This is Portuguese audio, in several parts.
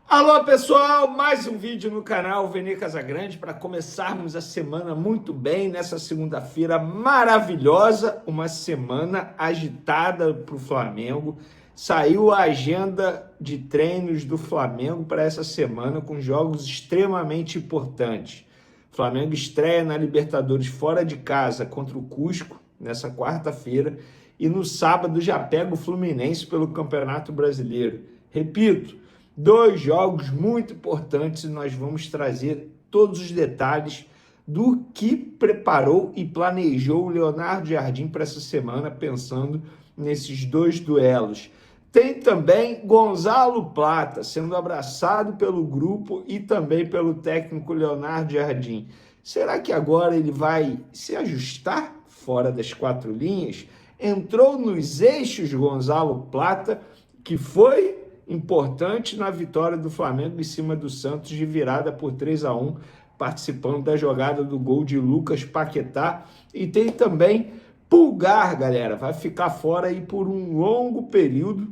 Alô pessoal, mais um vídeo no canal Vene Casagrande para começarmos a semana muito bem nessa segunda-feira maravilhosa, uma semana agitada para o Flamengo. Saiu a agenda de treinos do Flamengo para essa semana com jogos extremamente importantes. O Flamengo estreia na Libertadores fora de casa contra o Cusco nessa quarta-feira e no sábado já pega o Fluminense pelo Campeonato Brasileiro. Repito, dois jogos muito importantes e nós vamos trazer todos os detalhes do que preparou e planejou o Leonardo Jardim para essa semana, pensando nesses dois duelos. Tem também Gonzalo Plata sendo abraçado pelo grupo e também pelo técnico Leonardo Jardim. Será que agora ele vai se ajustar fora das quatro linhas? Entrou nos eixos Gonzalo Plata, que foi importante na vitória do Flamengo em cima do Santos de virada por 3-1, participando da jogada do gol de Lucas Paquetá. E tem também Pulgar, galera, vai ficar fora aí por um longo período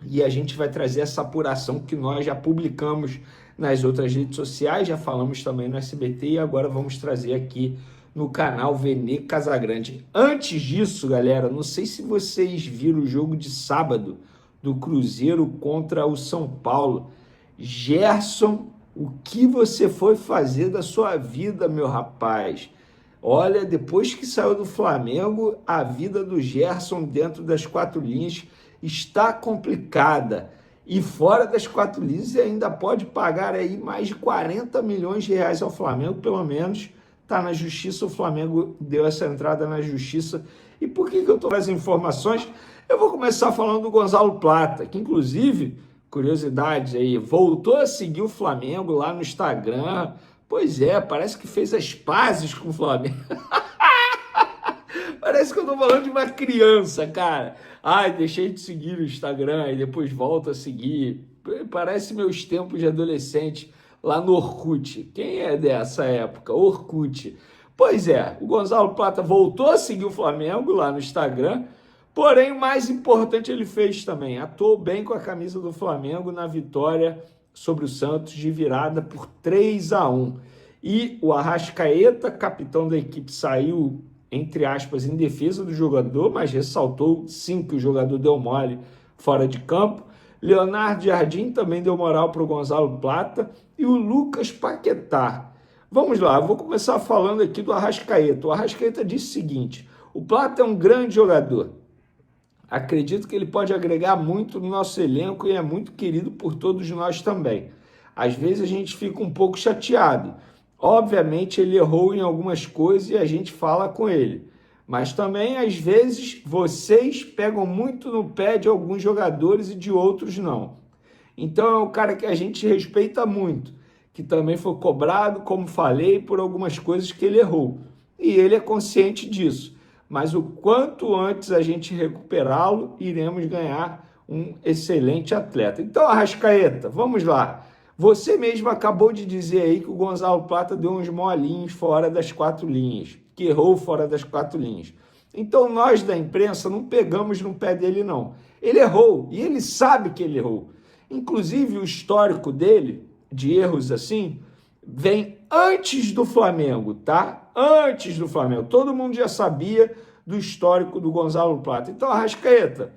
e a gente vai trazer essa apuração que nós já publicamos nas outras redes sociais, já falamos também no SBT e agora vamos trazer aqui no canal Vene Casagrande. Antes disso, galera, não sei se vocês viram o jogo de sábado do Cruzeiro contra o São Paulo. Gerson, o que você foi fazer da sua vida, meu rapaz? Olha, depois que saiu do Flamengo, a vida do Gerson dentro das quatro linhas está complicada. E fora das quatro linhas ainda pode pagar aí mais de 40 milhões de reais ao Flamengo, pelo menos está na justiça, o Flamengo deu essa entrada na justiça. E por que eu estou trazendo informações? Eu vou começar falando do Gonzalo Plata, que inclusive, curiosidade aí, voltou a seguir o Flamengo lá no Instagram. Pois é, parece que fez as pazes com o Flamengo. Parece que eu tô falando de uma criança, cara. Ai, deixei de seguir o Instagram e depois volto a seguir. Parece meus tempos de adolescente lá no Orkut. Quem é dessa época? Orkut. Pois é, o Gonzalo Plata voltou a seguir o Flamengo lá no Instagram. Porém, o mais importante ele fez também. Atuou bem com a camisa do Flamengo na vitória sobre o Santos de virada por 3-1. E o Arrascaeta, capitão da equipe, saiu, entre aspas, em defesa do jogador, mas ressaltou sim que o jogador deu mole fora de campo. Leonardo Jardim também deu moral para o Gonzalo Plata e o Lucas Paquetá. Vamos lá, eu vou começar falando aqui do Arrascaeta. O Arrascaeta disse o seguinte: o Plata é um grande jogador. Acredito que ele pode agregar muito no nosso elenco e é muito querido por todos nós também. Às vezes a gente fica um pouco chateado. Obviamente ele errou em algumas coisas e a gente fala com ele. Mas também, às vezes, vocês pegam muito no pé de alguns jogadores e de outros não. Então é um cara que a gente respeita muito, que também foi cobrado, como falei, por algumas coisas que ele errou. E ele é consciente disso. Mas o quanto antes a gente recuperá-lo, iremos ganhar um excelente atleta. Então, Arrascaeta, vamos lá. Você mesmo acabou de dizer aí que o Gonzalo Plata deu uns molinhos fora das quatro linhas, que errou fora das quatro linhas. Então, nós da imprensa não pegamos no pé dele, não. Ele errou, e ele sabe que ele errou. Inclusive, o histórico dele, de erros assim, vem antes do Flamengo, tá? Antes do Flamengo. Todo mundo já sabia do histórico do Gonzalo Plata. Então, Arrascaeta,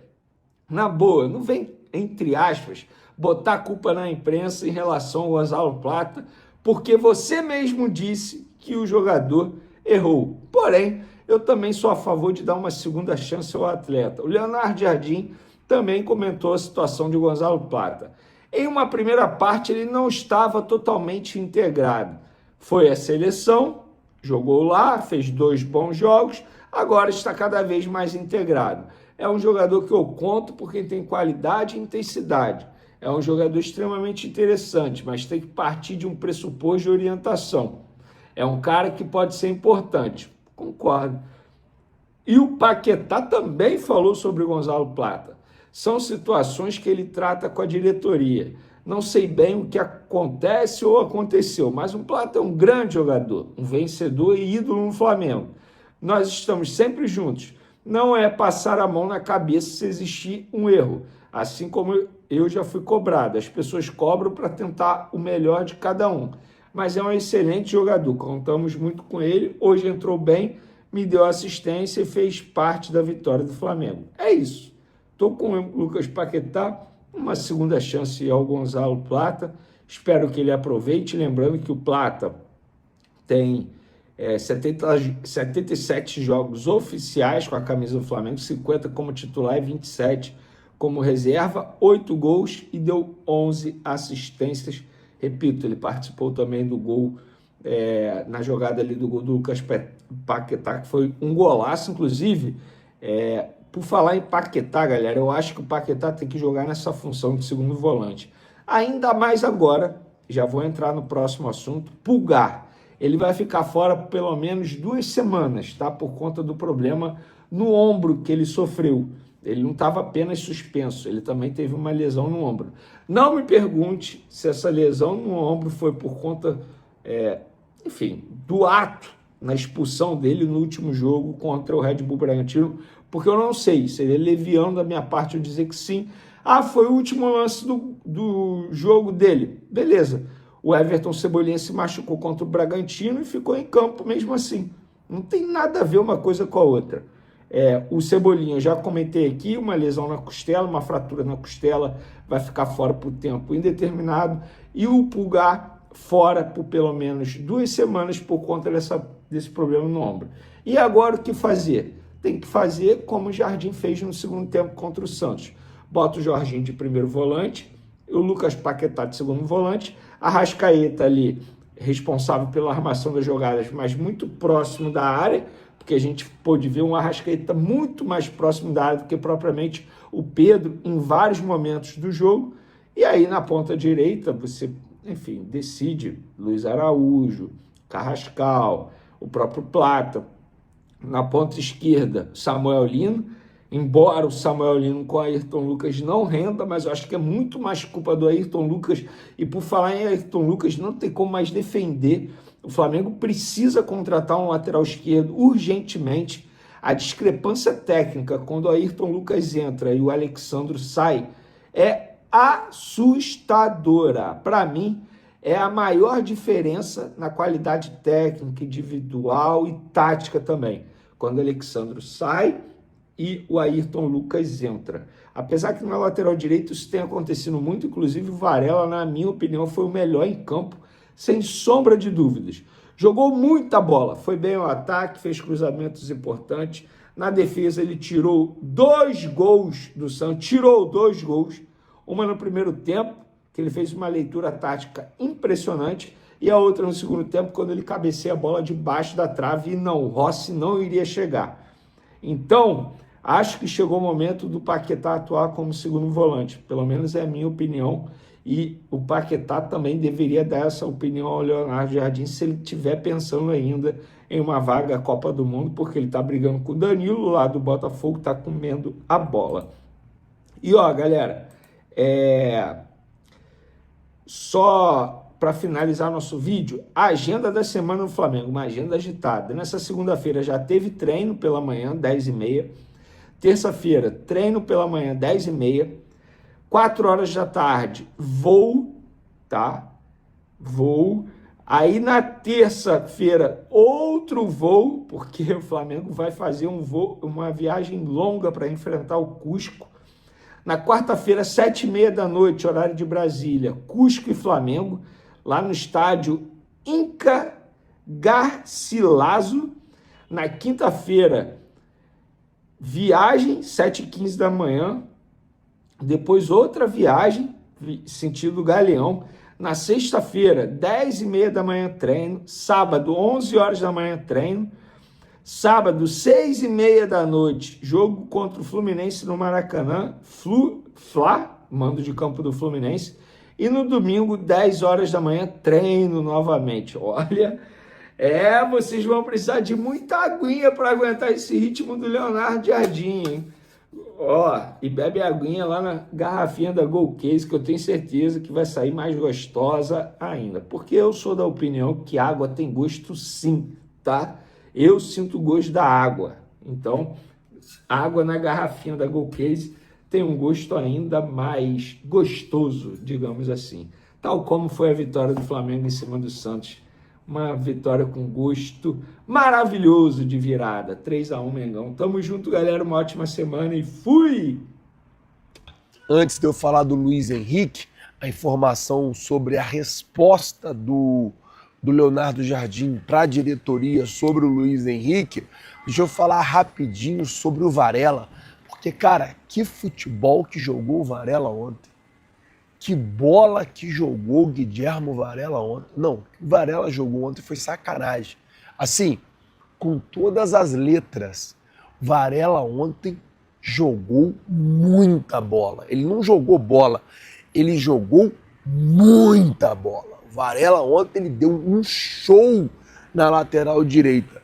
na boa, não vem, entre aspas, botar a culpa na imprensa em relação ao Gonzalo Plata, porque você mesmo disse que o jogador errou. Porém, eu também sou a favor de dar uma segunda chance ao atleta. O Leonardo Jardim também comentou a situação de Gonzalo Plata. Em uma primeira parte, ele não estava totalmente integrado. Foi à seleção, jogou lá, fez 2 bons jogos, agora está cada vez mais integrado. É um jogador que eu conto porque tem qualidade e intensidade. É um jogador extremamente interessante, mas tem que partir de um pressuposto de orientação. É um cara que pode ser importante. Concordo. E o Paquetá também falou sobre o Gonzalo Plata. São situações que ele trata com a diretoria. Não sei bem o que acontece ou aconteceu, mas o Plata é um grande jogador, um vencedor e ídolo no Flamengo. Nós estamos sempre juntos. Não é passar a mão na cabeça se existir um erro. Assim como eu já fui cobrado. As pessoas cobram para tentar o melhor de cada um. Mas é um excelente jogador, contamos muito com ele. Hoje entrou bem, me deu assistência e fez parte da vitória do Flamengo. É isso. Estou com o Lucas Paquetá, uma segunda chance ao Gonzalo Plata. Espero que ele aproveite. Lembrando que o Plata tem 77 jogos oficiais com a camisa do Flamengo, 50 como titular e 27 como reserva, 8 gols e deu 11 assistências. Repito, ele participou também do gol, na jogada ali do gol do Lucas Paquetá, que foi um golaço, inclusive. Por falar em Paquetá, galera, eu acho que o Paquetá tem que jogar nessa função de segundo volante. Ainda mais agora, já vou entrar no próximo assunto, Pulgar. Ele vai ficar fora por pelo menos 2 semanas, tá? Por conta do problema no ombro que ele sofreu. Ele não estava apenas suspenso, ele também teve uma lesão no ombro. Não me pergunte se essa lesão no ombro foi por conta, enfim, do ato na expulsão dele no último jogo contra o Red Bull Bragantino, porque eu não sei, seria leviano da minha parte eu dizer que sim. Ah, foi o último lance do jogo dele. Beleza. O Everton Cebolinha se machucou contra o Bragantino e ficou em campo mesmo assim. Não tem nada a ver uma coisa com a outra. O Cebolinha, eu já comentei aqui, uma lesão na costela, uma fratura na costela, vai ficar fora por tempo indeterminado. E o Pulgar fora por pelo menos 2 semanas por conta desse problema no ombro. E agora o que fazer? Tem que fazer como o Jardim fez no segundo tempo contra o Santos. Bota o Jorginho de primeiro volante, o Lucas Paquetá de segundo volante, a Arrascaeta ali, responsável pela armação das jogadas, mas muito próximo da área, porque a gente pôde ver um Arrascaeta muito mais próximo da área do que propriamente o Pedro em vários momentos do jogo. E aí na ponta direita você, enfim, decide Luiz Araújo, Carrascal, o próprio Plata. Na ponta esquerda, Samuel Lino. Embora o Samuel Lino com o Ayrton Lucas não renda, mas eu acho que é muito mais culpa do Ayrton Lucas. E por falar em Ayrton Lucas, não tem como mais defender. O Flamengo precisa contratar um lateral esquerdo urgentemente. A discrepância técnica quando o Ayrton Lucas entra e o Alexandro sai é assustadora. Para mim, é a maior diferença na qualidade técnica, individual e tática também. Quando o Alexandro sai e o Ayrton Lucas entra. Apesar que na lateral direito isso tem acontecido muito, inclusive o Varela, na minha opinião, foi o melhor em campo, sem sombra de dúvidas. Jogou muita bola, foi bem ao ataque, fez cruzamentos importantes. Na defesa ele tirou 2 gols do Santos, tirou 2 gols, uma no primeiro tempo, que ele fez uma leitura tática impressionante, e a outra no segundo tempo, quando ele cabeceia a bola debaixo da trave e não, o Rossi não iria chegar. Então, acho que chegou o momento do Paquetá atuar como segundo volante, pelo menos é a minha opinião, e o Paquetá também deveria dar essa opinião ao Leonardo Jardim se ele estiver pensando ainda em uma vaga Copa do Mundo, porque ele está brigando com o Danilo lá do Botafogo, está comendo a bola. E ó, galera, só para finalizar nosso vídeo, a agenda da semana no Flamengo, uma agenda agitada. Nessa segunda-feira já teve treino pela manhã, 10h30. Terça-feira, treino pela manhã, 10h30. 4 horas da tarde, voo, tá? Voo. Aí na terça-feira, outro voo, porque o Flamengo vai fazer uma viagem longa para enfrentar o Cusco. Na quarta-feira, 7h30 da noite, horário de Brasília, Cusco e Flamengo, lá no estádio Inca Garcilaso. Na quinta-feira, viagem, 7h15 da manhã. Depois outra viagem, sentido Galeão. Na sexta-feira, 10h30 da manhã, treino. Sábado, 11 horas da manhã, treino. Sábado, 6h30 da noite, jogo contra o Fluminense no Maracanã. Fla, mando de campo do Fluminense. E no domingo, 10 horas da manhã, treino novamente. Olha, vocês vão precisar de muita aguinha para aguentar esse ritmo do Leonardo Jardim, hein? E bebe aguinha lá na garrafinha da Gold Case, que eu tenho certeza que vai sair mais gostosa ainda. Porque eu sou da opinião que água tem gosto sim, tá? Eu sinto o gosto da água. Então, água na garrafinha da Gold Case tem um gosto ainda mais gostoso, digamos assim. Tal como foi a vitória do Flamengo em cima do Santos. Uma vitória com gosto maravilhoso de virada. 3-1, Mengão. Tamo junto, galera. Uma ótima semana e fui! Antes de eu falar do Luiz Henrique, a informação sobre a resposta do Leonardo Jardim para a diretoria sobre o Luiz Henrique, deixa eu falar rapidinho sobre o Varela. Porque, cara, que futebol que jogou o Varela ontem. Que bola que jogou o Guilherme Varela ontem. Não, o que o Varela jogou ontem foi sacanagem. Assim, com todas as letras, Varela ontem jogou muita bola. Ele não jogou bola, ele jogou muita bola. Varela ontem ele deu um show na lateral direita.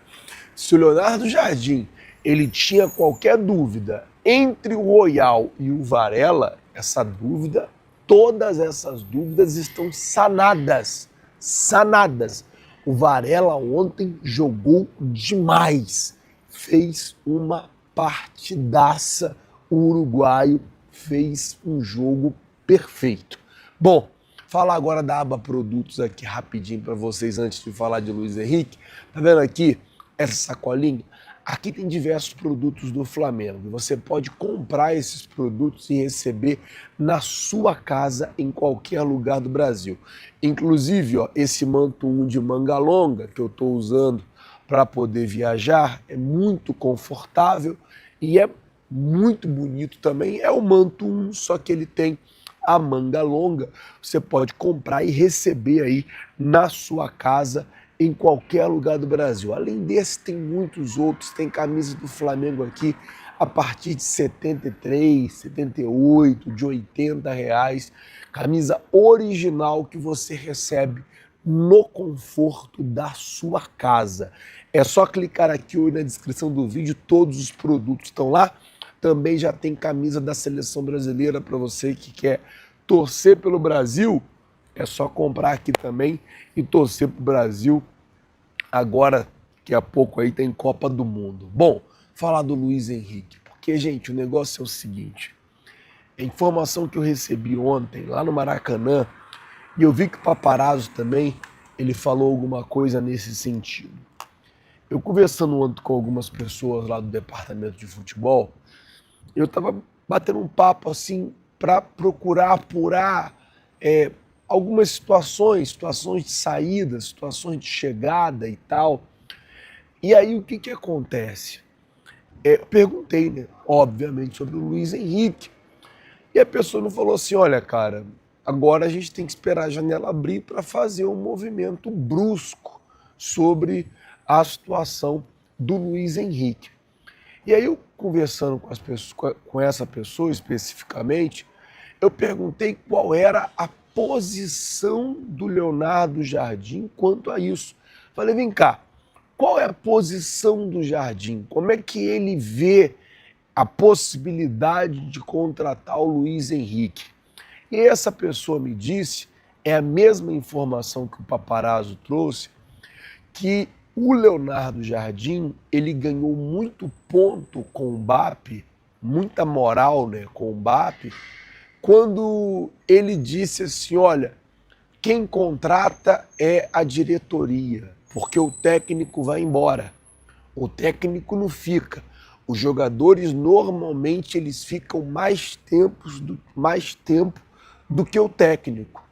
Se o Leonardo Jardim ele tinha qualquer dúvida entre o Royal e o Varela, essa dúvida, todas essas dúvidas estão sanadas. Sanadas. O Varela ontem jogou demais. Fez uma partidaça. O uruguaio fez um jogo perfeito. Bom, falar agora da aba produtos aqui rapidinho para vocês antes de falar de Luiz Henrique. Tá vendo aqui essa sacolinha? Aqui tem diversos produtos do Flamengo. Você pode comprar esses produtos e receber na sua casa em qualquer lugar do Brasil. Inclusive, ó, esse manto de manga longa que eu estou usando para poder viajar é muito confortável e é muito bonito também. É o manto só que ele tem a manga longa. Você pode comprar e receber aí na sua casa em qualquer lugar do Brasil. Além desse, tem muitos outros. Tem camisa do Flamengo aqui a partir de R$ 73, R$ 78, de R$ 80 reais. Camisa original que você recebe no conforto da sua casa. É só clicar aqui na descrição do vídeo, todos os produtos estão lá. Também já tem camisa da Seleção Brasileira para você que quer torcer pelo Brasil. É só comprar aqui também e torcer para o Brasil. Agora, daqui a pouco aí tem Copa do Mundo. Bom, falar do Luiz Henrique. Porque, gente, o negócio é o seguinte. A informação que eu recebi ontem lá no Maracanã, e eu vi que o Paparazzo também, ele falou alguma coisa nesse sentido. Eu conversando ontem com algumas pessoas lá do departamento de futebol, eu estava batendo um papo assim para procurar apurar algumas situações de saída, situações de chegada e tal. E aí o que acontece? Eu perguntei, né, obviamente, sobre o Luiz Henrique. E a pessoa não falou assim, olha, cara, agora a gente tem que esperar a janela abrir para fazer um movimento brusco sobre a situação do Luiz Henrique. E aí eu conversando com as pessoas, com essa pessoa especificamente, eu perguntei qual era a posição do Leonardo Jardim quanto a isso. Falei, vem cá, qual é a posição do Jardim? Como é que ele vê a possibilidade de contratar o Luiz Henrique? E essa pessoa me disse, é a mesma informação que o Paparazzo trouxe, que o Leonardo Jardim, ele ganhou muito ponto com o Mbappé, muita moral, né, com o Mbappé, quando ele disse assim, olha, quem contrata é a diretoria, porque o técnico vai embora, o técnico não fica. Os jogadores normalmente eles ficam mais tempo do que o técnico.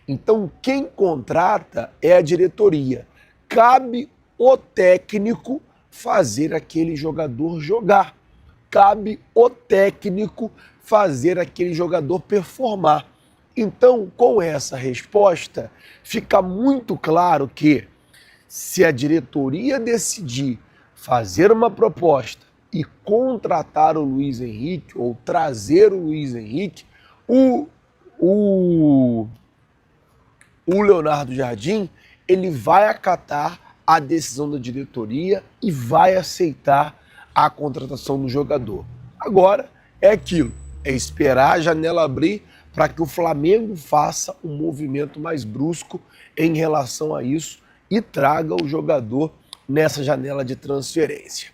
Então quem contrata é a diretoria. Cabe o técnico fazer aquele jogador jogar. Cabe o técnico fazer aquele jogador performar. Então, com essa resposta, fica muito claro que se a diretoria decidir fazer uma proposta e contratar o Luiz Henrique ou trazer o Luiz Henrique, o Leonardo Jardim, ele vai acatar a decisão da diretoria e vai aceitar a contratação do jogador. Agora é aquilo, é esperar a janela abrir para que o Flamengo faça um movimento mais brusco em relação a isso e traga o jogador nessa janela de transferência.